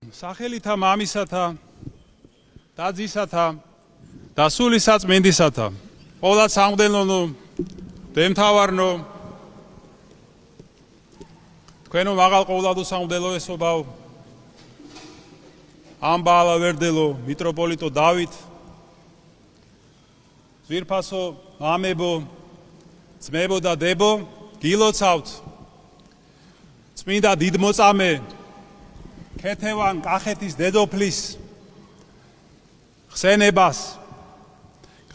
სახელითა მამისათა და ძისათა და სული საწმინდისათა ყოვლად სამღვდელნო დემთავარნო თქვენო მაღალ ყოვლადო სამღვდელოესობავ ამბალა ვერდელო მიტროპოლიტო დავით ზვირფასო მამებო ძმებო და დებო გილოცავთ წმინდა დიდმოწამე ქეთევან კახეთის დედოფლის ხსენებას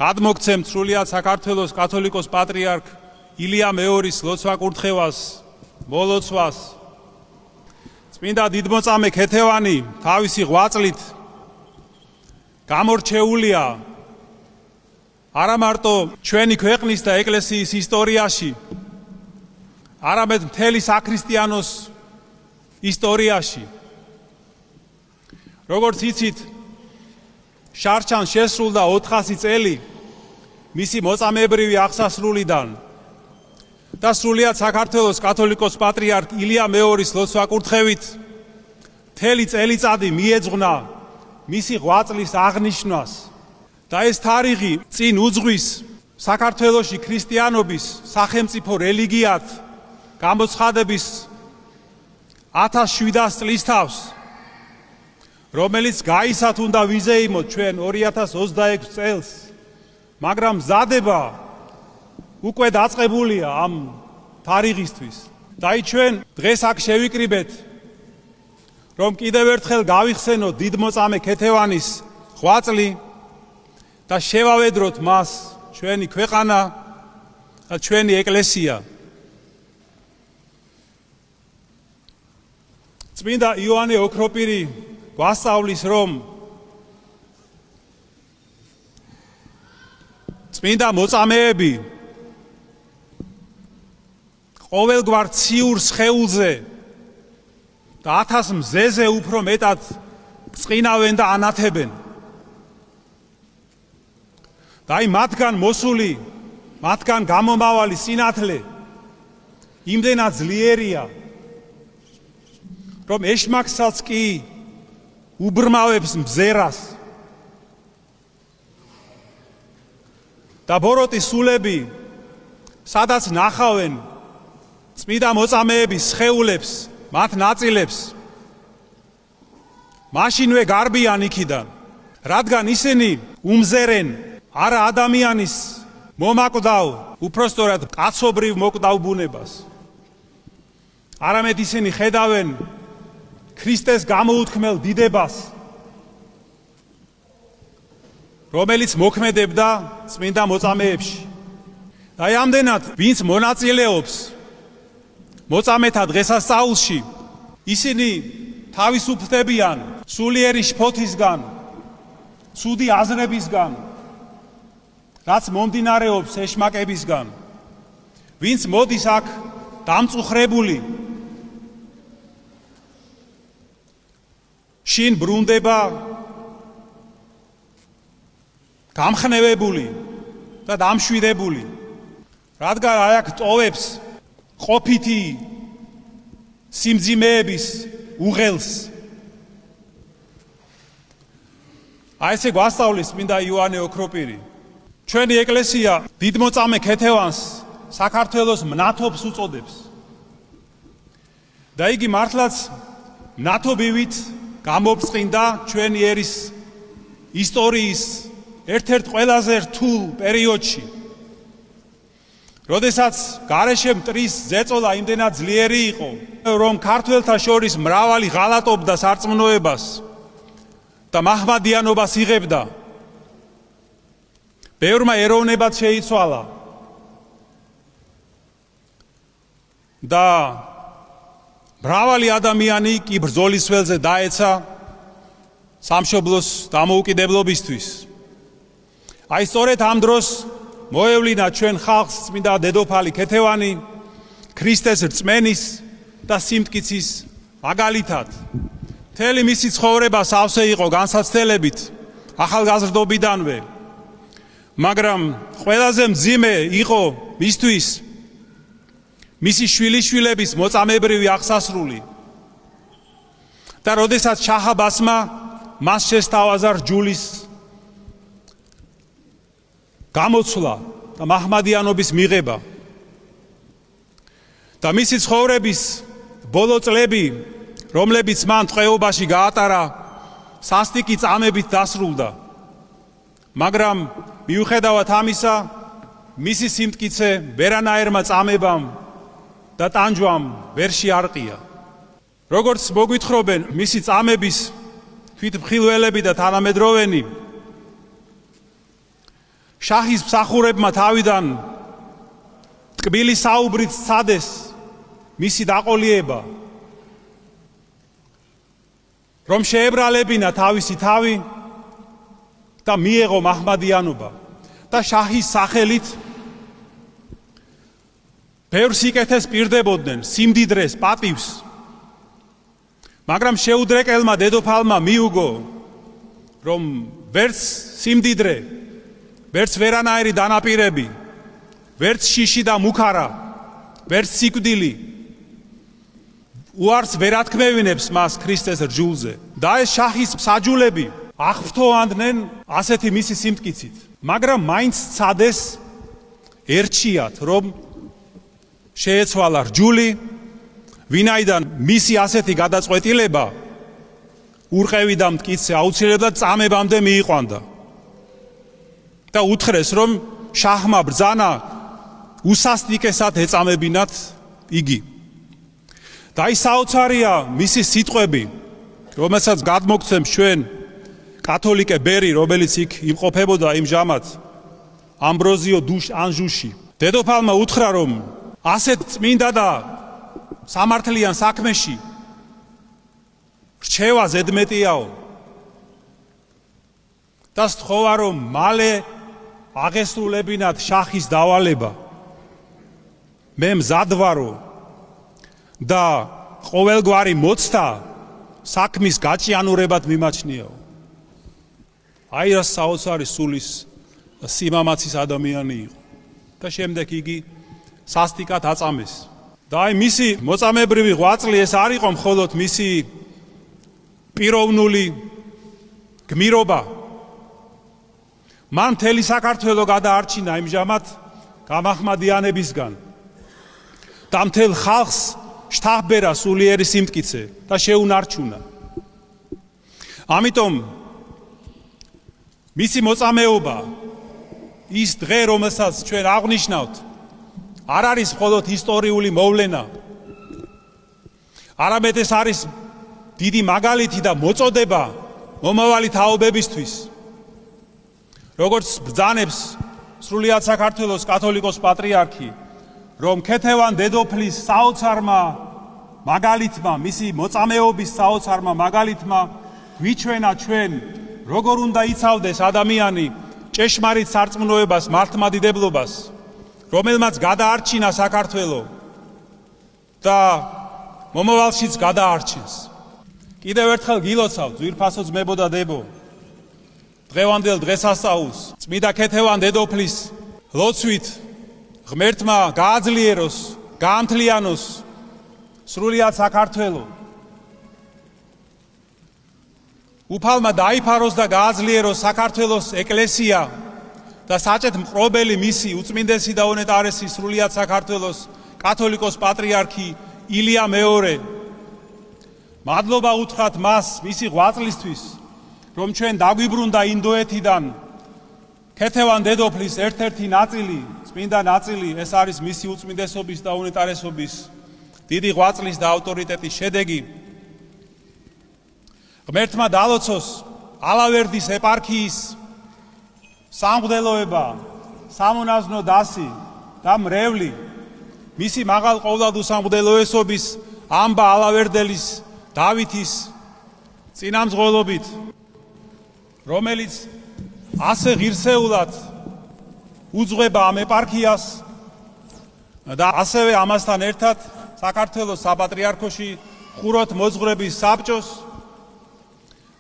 გადმოგცემთ სრულიად საქართველოს კათოლიკოს პატრიარქ ილია მეორის ლოცვა-კურთხევას მოლოცვას წმინდა დიდმოწამე ქეთევანი თავისი ღვაწლით გამორჩეულია არა მარტო ჩვენი ქვეყნის და ეკლესიის ისტორიაში არამედ მთელი საქრისტიანოს ისტორიაში როგორც იცით შარშან შესრულდა 400 წელი მისი მოწამეებრივი აღსასრულიდან და სრულიად საქართველოს კათოლიკოს პატრიარქ ილია მეორის ლოცვა-კურთხევით მთელი წელიწადი მიეძღვნა მისი ღვაწლის აღნიშვნას და ეს თარიღი წინ უძღვის საქართველოში ქრისტიანობის სახელმწიფო რელიგიად გამოცხადების 1700 წლის თავს რომელიც გაისათ უნდა ვიზეიმოთ ჩვენ 2026 წელს, მაგრამ მზადება უკვე დაწყებულია ამ თარიღისთვის. და ჩვენ დღეს აქ შევიკრიბეთ, რომ კიდევ ერთხელ გავიხსენოთ დიდმოწამე ქეთევანის ღვაწლი და შევავედროთ მას ჩვენი ქვეყანა და ჩვენი ეკლესია. წმინდა იოანე ოქროპირი გვასწავლის, რომ წმინდა მოწამეები ყოველგვარ ციურ სხეულზე და 1000 მზეზე უფრო მეტად წყინავენ და ანათებენ. და აი მათგან მოსული, მათგან გამომავალი სინათლე იმდენად ძლიერია, რომ ეშმაკსაც კი უბრმავებს მზერას და ბოროტის სულები სადაც ნახავენ წმინდა მოწამეების სხეულებს, მათ ნაწილებს მაშინვე გარბიან იქიდან, რადგან ისინი უმზერენ არა ადამიანის მომაკვდავ, უпростоრად კაცობრივ მოკვდავ ბუნებას, არამედ ისინი ხედავენ ქრისტეს გამოუთქმელ დიდებას, რომელიც მოქმედებდა წმინდა მოწამეებში. და აი ამდენად ვინც მონაწილეობს მოწამეთა დღესასწაულში, ისინი თავისუფლდებიან სულიერი შფოთისგან, ცუდი აზრებისგან, რაც მომდინარეობს ეშმაკებისგან. ვინც მოდის აქ დამწუხრებული, შინ ბრუნდება გამხნევებული და დამშვიდებული, რადგან აი აქ ტოვებს ყოფითი სიმძიმეების უღელს. აი ესე გვასწავლის წმინდა იოანე ოქროპირი. ჩვენი ეკლესია დიდმოწამე ქეთევანს საქართველოს მნათობს უწოდებს და იგი მართლაც მნათობივით გამოფწყინდა ჩვენი ერის ისტორიის ერთ-ერთ ყველაზე რთულ პერიოდში, როდესაც გარეშე მტრის ზეწოლა იმდენად ძლიერი იყო, რომ ქართველთა შორის მრავალი ღალატობდა სარწმუნოებას და მაჰმადიანობას იღებდა. ბევრმა ეროვნებად შეიცვალა და მრავალი ადამიანი კი ბრძოლის ველზე დაეცა სამშობლოს დამოუკიდებლობისთვის. აი სწორედ ამ დროს მოევლინა ჩვენ ხალხს წმინდა დედოფალი ქეთევანი ქრისტეს რწმენის და სიმტკიცის მაგალითად. მთელი მისი ცხოვრება სავსე იყო განსაცდელებით ახალგაზრდობიდანვე, მაგრამ ყველაზე მძიმე იყო მისთვის მისი შვილიშვილების მოწამეებრივი აღსასრული და როდესაც შაჰ აბასმა მას შესთავაზა რჯულის გამოცვლა და მაჰმადიანობის მიღება და მისი ცხოვრების ბოლო წლები, რომლებიც მან ტყვეობაში გაატარა, სასტიკი წამებით დასრულდა. მაგრამ მიუხედავად ამისა, მისი სიმტკიცე ვერანაირმა წამებამ და ტანჯვამ ვერ შეარყია. როგორც მოგვითხრობენ, მისი წამების თვითმხილველები და თანამედროვენი შაჰის მსახურებმა თავიდან ტკბილი საუბრით სცადეს მისი დაყოლიება, რომ შეებრალებინა თავისი თავი და მიეღო მაჰმადიანობა და შაჰის სახელით ბევრ სიკეთეს პირდებოდნენ, სიმდიდრეს, პატივს. მაგრამ შეუდრეკელმა დედოფალმა მიუგო, რომ ვერც სიმდიდრე, ვერც ვერანაირი დანაპირები, ვერც შიში და მუქარა, ვერც სიკვდილი უარს ვერ ათქმევინებს მას ქრისტეს რჯულზე. და ეს შაჰის მსაჯულები აღფრთოვანდნენ ასეთი მისი სიმტკიცით. მაგრამ მაინც სცადეს ერჩიათ, რომ შეეცვალა რჯული, ვინაიდან მისი ასეთი გადაწყვეტილება ურყევი და მტკიცე აუცილებლად წამებამდე მიიყვანდა და უთხრეს, რომ შაჰმა ბრძანა უსასტიკესად ეწამებინათ იგი. და ის საოცარია მისი სიტყვები, რომელსაც გადმოგცემს ჩვენ კათოლიკე ბერი, რომელიც იქ იმყოფებოდა იმჟამად ამბროზიო დუშ ანჟუში. დედოფალმა უთხრა, რომ ასეთ წმინდა და სამართლიან საქმეში რჩევა ზედმეტიაო და სთხოვა, რომ მალე აღესრულებინათ შაჰის დავალება. მე მზად ვარო და ყოველგვარი მოცდა საქმის გაჭიანურებად მიმაჩნიაო. აი რა საოცარი სულის სიმამაცის ადამიანი იყო. და შემდეგ იგი სასტიკად აწამეს. და აი მისი მოწამებრივი ღვაწლი ეს არ იყო მხოლოდ მისი პიროვნული გმირობა. მან მთელი საქართველო გადაარჩინა იმჟამად გამაჰმადიანებისგან და მთელ ხალხს შთაჰბერა სულიერი სიმტკიცე და შეუნარჩუნა. ამიტომ მისი მოწამეობა, ის დღე, რომელსაც ჩვენ აღნიშნავთ, არ არის მხოლოდ ისტორიული მოვლენა, არამედ ეს არის დიდი მაგალითი და მოწოდება მომავალი თაობებისთვის. როგორც ბრძანებს სრულიად საქართველოს კათოლიკოს პატრიარქი, რომ ქეთევან დედოფლის საოცარმა მაგალითმა, მისი მოწამეობის საოცარმა მაგალითმა გვიჩვენა ჩვენ, როგორ უნდა იცავდეს ადამიანი ჭეშმარიტ სარწმუნოებას, მართლმადიდებლობას, რომელმაც გადაარჩინა საქართველო და მომავალშიც გადაარჩენს. კიდევ ერთხელ გილოცავ, ძვირფასო ძმებო და დებო, დღევანდელ დღესასწაულს წმინდა ქეთევან დედოფლის ლოცვით ღმერთმა გააძლიეროს, გაამთლიანოს სრულიად საქართველო. უფალმა დაიფაროს და გააძლიეროს საქართველოს ეკლესია და საჭეთ მყრობელი მისი უწმინდესი და უნეტარესი სრულიად საქართველოს კათოლიკოს პატრიარქი ილია მეორე. მადლობა უთხრათ მას მისი ღვაწლისთვის, რომ ჩვენ დაგვიბრუნდა ინდოეთიდან ქეთევან დედოფლის ერთ-ერთი ნაწილი, წმინდა ნაწილი, ეს არის მისი უწმინდესობის და უნეტარესობის დიდი ღვაწლის და ავტორიტეტის შედეგი. ღმერთმა დალოცოს ალავერდის ეპარქიის სამღვდელოება, სამონაზნო დასი და მრევლი მისი მაღალ ყოვლადუსამღვდელოესობის ამბა ალავერდელის დავითის წინამძღოლობით, რომელიც ასე ღირსეულად უძღვება ამ ეპარქიას და ასევე ამასთან ერთად საქართველოს საპატრიარქოში ხუროთ მოძღვრების საბჭოს,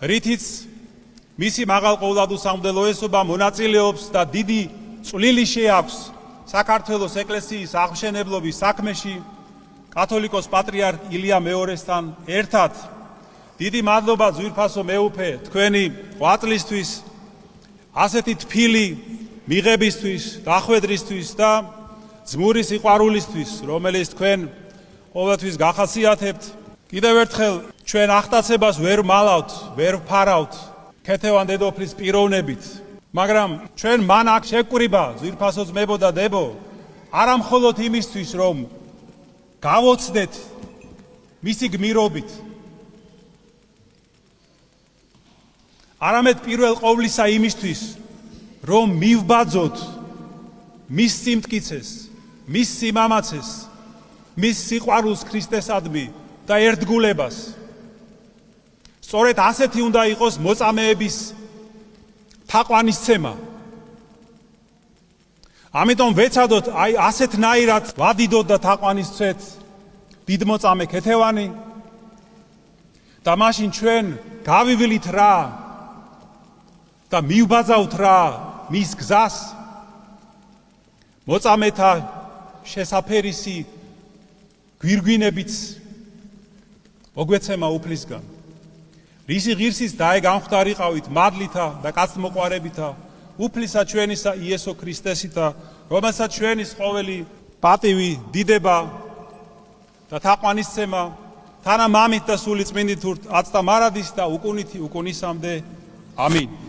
რითიც მისი მაღალ ყოვლადუსამღვდელოესობა მონაწილეობს და დიდი წვლილი შეაქვს საქართველოს ეკლესიის აღმშენებლობის საქმეში კათოლიკოს პატრიარქ ილია მეორესთან ერთად. დიდი მადლობა ძვირფასო მეუფე თქვენი ღვაწლისთვის, ასეთი თბილი მიღებისთვის, დახვედრისთვის და ძმური სიყვარულისთვის, რომელიც თქვენ ყოველთვის გახასიათებთ. კიდევ ერთხელ ჩვენ ახტაცებას ვერ მალავთ, ვერ ვფარავთ ქეთევან დედოფლის პიროვნებით, მაგრამ ჩვენ მან აქ შევკრიბა ძვირფასო ძმებო და დებო, არა მხოლოდ იმისთვის, რომ გავოცდეთ მისი გმირობით, არამედ პირველ ყოვლისა იმისთვის, რომ მივბაძოთ მის სიმტკიცეს, მის სიმამაცეს, მის სიყვარულს ქრისტესადმი და ერთგულებას. სწორედ ასეთი უნდა იყოს მოწამეების თაყვანისცემა. ამიტომ ვეცადოთ აი ასეთნაირად ვადიდოთ და თაყვანისცეთ დიდმოწამე ქეთევანი და მაშინ ჩვენ გავივლით რა და მივბაძავთ რა მის გზას, მოწამეთა შესაფერისი გვირგვინებიც მოგვეცემა უფლისგან. რისი ღირსის დაეგამხდარიყავით მადლითა და კაცმოყვარებითა უფლისა ჩვენისა იესო ქრისტესითა, რომელსაც ჩვენის ყოველი პატივი, დიდება და თაყვანისცემა თანა მამით და სული წმინდით აცდა მარადის და უკუნითი უკუნისამდე. ამინ.